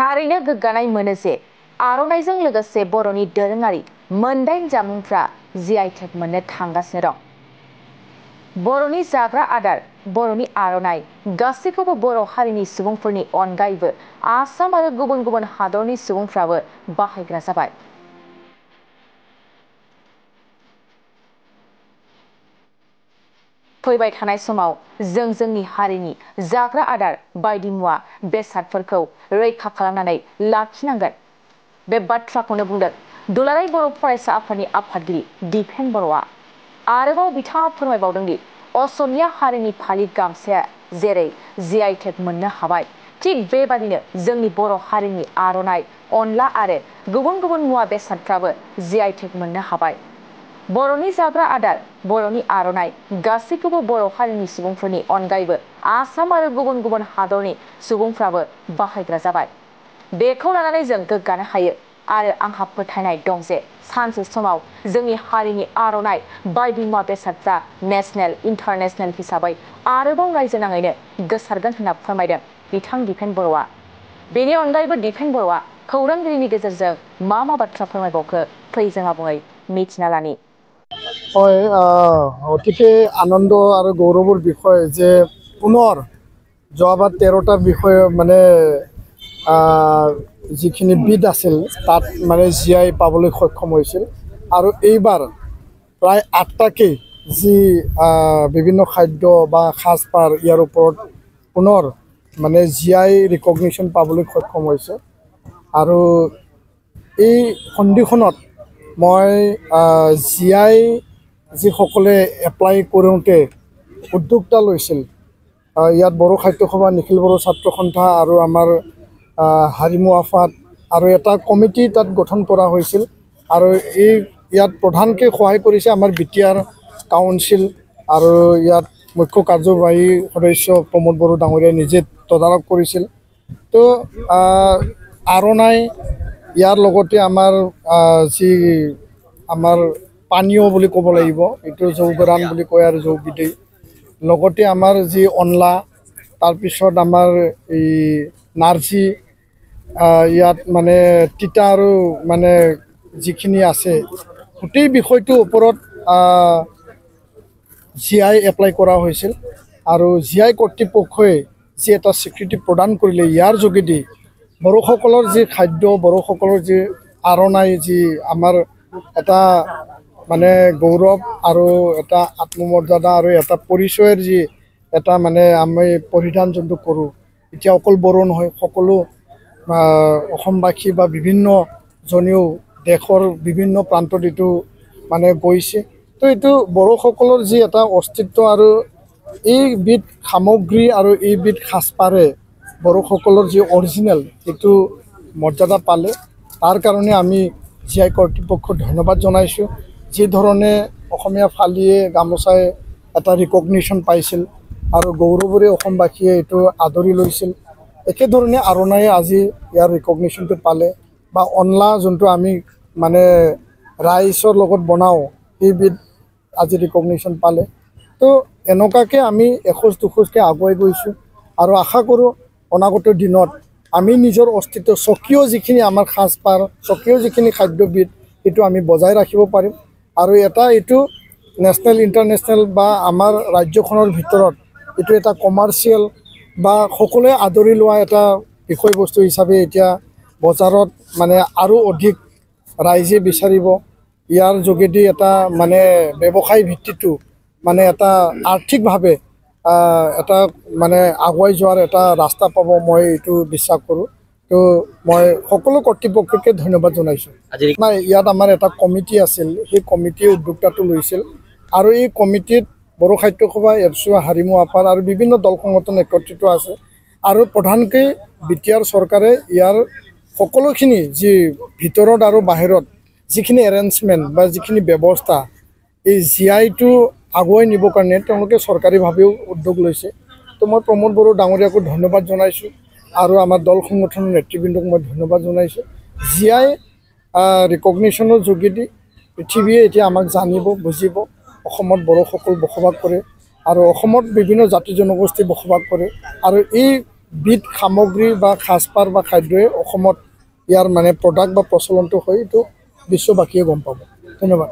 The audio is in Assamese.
थारैनो गोग्गानाय मोनो जे आर'नाइजों लोगोसे बर'नि दोरोङारि मोनदाइन जामुंफ्रा जीआई टेग मोननो थांगासिनो दं। बर'नि जाग्रा आदार, बर'नि आर'नाइ गासैखौबो बर' हारिनि सुबुंफोरनि अनगायैबो आसाम आरो गुबुन गुबुन हादरनि सुबुंफ्राबो बाहायग्रा जाबाय। फैबाय थानाय समाव जों जोंनि हारिनि जाग्रा आदार बायदि मुवा बेसादफोरखौ रैखा खालामनानै लाखिनांगोन। बे बाथ्राखौनो बुंदों दुलाराय बर' फरायसा आफादनि आफादगिरि दिपेन बर'आ। आरोबाव बिथाङा फोरमायबावदों दि असमिया हारिनि फालि गामसाया जेरै जीआई टेग मोननो हाबाय, थिग बेबादिनो जोंनि बर' हारिनि आर'नाइ, अनला आरो गुबुन गुबुन मुवा बेसादफ्राबो जीआई टेग मोननो हाबाय। बर'नि जाग्रा आदार, बर'नि आर'नाइ गासैखौबो बर' हारिनि सुबुंफोरनि अनगायैबो आसाम आरो गुबुन गुबुन हादरनि सुबुंफ्राबो बाहायग्रा जाबाय। बेखौ लानानै जों गोग्गानो हायो आरो आंहा फोथायनाय दं जे सानसे समाव जोंनि हारिनि आर'नाइ बायदि मुवा बेसादफ्रा नेशनेल, इन्टारनेशनेल हिसाबै आरोबाव रायजो नाङैनो गोसारगोन होनना फोरमायदों बिथां दिपेन बर'आ। बेनि अनगायैबो दिपेन बर'आ खौरांगिरिनि गेजेरजों मा बाथ्रा फोरमायबावखो फै जों आबुङै मिथिना लानि। হয়, অতিকে আনন্দ আৰু গৌৰৱৰ বিষয় যে পুনৰ যোৱাবাৰ 13টা বিষয় মানে যিখিনি বিধ আছিল তাত মানে জীআই পাবলৈ সক্ষম হৈছিল আৰু এইবাৰ প্ৰায় 8টাকৈ যি বিভিন্ন খাদ্য বা সাজপাৰ ইয়াৰ ওপৰত পুনৰ মানে জীআই ৰিকগনিশ্যন পাবলৈ সক্ষম হৈছে। আৰু এই সন্ধিখনত মই জীআই যিসকলে এপ্লাই কৰোঁতে উদ্যোক্তা লৈছিল, ইয়াত বড়ো সাহিত্য সভা, নিখিল বড়ো ছাত্ৰ সন্থা আৰু আমাৰ হাৰিমু আফাদ আৰু এটা কমিটি তাত গঠন কৰা হৈছিল। আৰু ইয়াত প্ৰধানকৈ সহায় কৰিছে আমাৰ বিটিআৰ কাউন্সিল আৰু ইয়াত মুখ্য কাৰ্যবাহী সদস্য প্ৰমোদ বড়ো ডাঙৰীয়াই নিজে তদাৰক কৰিছিল। তো আৰ'নাই ইয়াৰ লগতে আমাৰ যি আমাৰ পানীয় বুলি ক'ব লাগিব, এইটো জৌ গৰান বুলি কয় আৰু জৌ বিদৈ, লগতে আমাৰ যি অনলা, তাৰপিছত আমাৰ এই নাৰ্জী, ইয়াত মানে তিতা আৰু মানে যিখিনি আছে গোটেই বিষয়টোৰ ওপৰত জীআই এপ্লাই কৰা হৈছিল। আৰু জীআই কৰ্তৃপক্ষই যি এটা স্বীকৃতি প্ৰদান কৰিলে, ইয়াৰ যোগেদি বড়োসকলৰ যি খাদ্য, বড়োসকলৰ যি আৰ'নাই, যি আমাৰ এটা মানে গৌৰৱ আৰু এটা আত্মমৰ্যাদা আৰু এটা পৰিচয়ৰ যি এটা মানে আমি পৰিধান যোনটো কৰোঁ, এতিয়া অকল বড়ো নহয়, সকলো অসমবাসী বা বিভিন্নজনেও দেশৰ বিভিন্ন প্ৰান্তত এইটো মানে গৈছে। তো এইটো বড়োসকলৰ যি এটা অস্তিত্ব আৰু এইবিধ সামগ্ৰী আৰু এইবিধ সাজপাৰে বড়োসকলৰ যি অৰিজিনেল এইটো মৰ্যাদা পালে, তাৰ কাৰণে আমি জীআই কৰ্তৃপক্ষক ধন্যবাদ জনাইছোঁ। যি ধৰণে অসমীয়া ফালিয়ে গামোচাই এটা ৰিকগনিশ্যন পাইছিল আৰু গৌৰৱৰে অসমবাসীয়ে এইটো আদৰি লৈছিল, একেধৰণে আৰ'নাইয়ে আজি ইয়াৰ ৰিকগনিশ্যনটো পালে। বা অনলা যোনটো আমি মানে ৰাইচৰ লগত বনাওঁ, সেইবিধ আজি ৰিকগনিশ্যন পালে। তো এনেকুৱাকৈ আমি এখোজ দুখোজকৈ আগুৱাই গৈছোঁ আৰু আশা কৰোঁ অনাগত দিনত আমি নিজৰ অস্তিত্ব, স্বকীয় যিখিনি আমাৰ সাজপাৰ, স্বকীয় যিখিনি খাদ্যবিধ, সেইটো আমি বজাই ৰাখিব পাৰিম। আৰু এইটো নেশ্যনেল, ইণ্টাৰনেশ্যনেল বা আমাৰ ৰাজ্যখনৰ ভিতৰত এইটো এটা কমাৰ্চিয়েল বা সকলোৱে আদৰি লোৱা এটা বিষয়বস্তু হিচাপে এতিয়া বজাৰত মানে আৰু অধিক ৰাইজে বিচাৰিব। ইয়াৰ যোগেদি এটা মানে ব্যৱসায় ভিত্তিটো মানে এটা আৰ্থিকভাৱে এটা মানে আগুৱাই যোৱাৰ এটা ৰাস্তা পাব, মই এইটো বিশ্বাস কৰোঁ। তো মই সকলো কৰ্তৃপক্ষকে ধন্যবাদ জনাইছোঁ। ইয়াত আমাৰ এটা কমিটি আছিল, সেই কমিটিয়ে উদ্যোক্তাটো লৈছিল আৰু এই কমিটিত বড়ো সাহিত্য সভা, এপচুৱা, হাৰিমু আফাদ আৰু বিভিন্ন দল সংগঠন একত্ৰিত আছে। আৰু প্ৰধানকৈ বিটিআৰ চৰকাৰে ইয়াৰ সকলোখিনি যি ভিতৰত আৰু বাহিৰত যিখিনি এৰেঞ্জমেণ্ট বা যিখিনি ব্যৱস্থা, এই জীআইটো আগুৱাই নিবৰ কাৰণে তেওঁলোকে চৰকাৰীভাৱেও উদ্যোগ লৈছে। তো মই প্ৰমোদ বড়ো ডাঙৰীয়াকো ধন্যবাদ জনাইছোঁ আৰু আমাৰ দল সংগঠনৰ নেতৃবৃন্দক মই ধন্যবাদ জনাইছোঁ। জীআই ৰিকগনিশ্যনৰ যোগেদি পৃথিৱীয়ে এতিয়া আমাক জানিব, বুজিব। অসমত বড়োসকল বসবাস কৰে আৰু অসমত বিভিন্ন জাতি জনগোষ্ঠী বসবাস কৰে আৰু এই বিধ সামগ্ৰী বা সাজপাৰ বা খাদ্যই অসমত ইয়াৰ মানে প্ৰডাক্ট বা প্ৰচলনটো হয় এইটো বিশ্ববাসীয়ে গম পাব। ধন্যবাদ।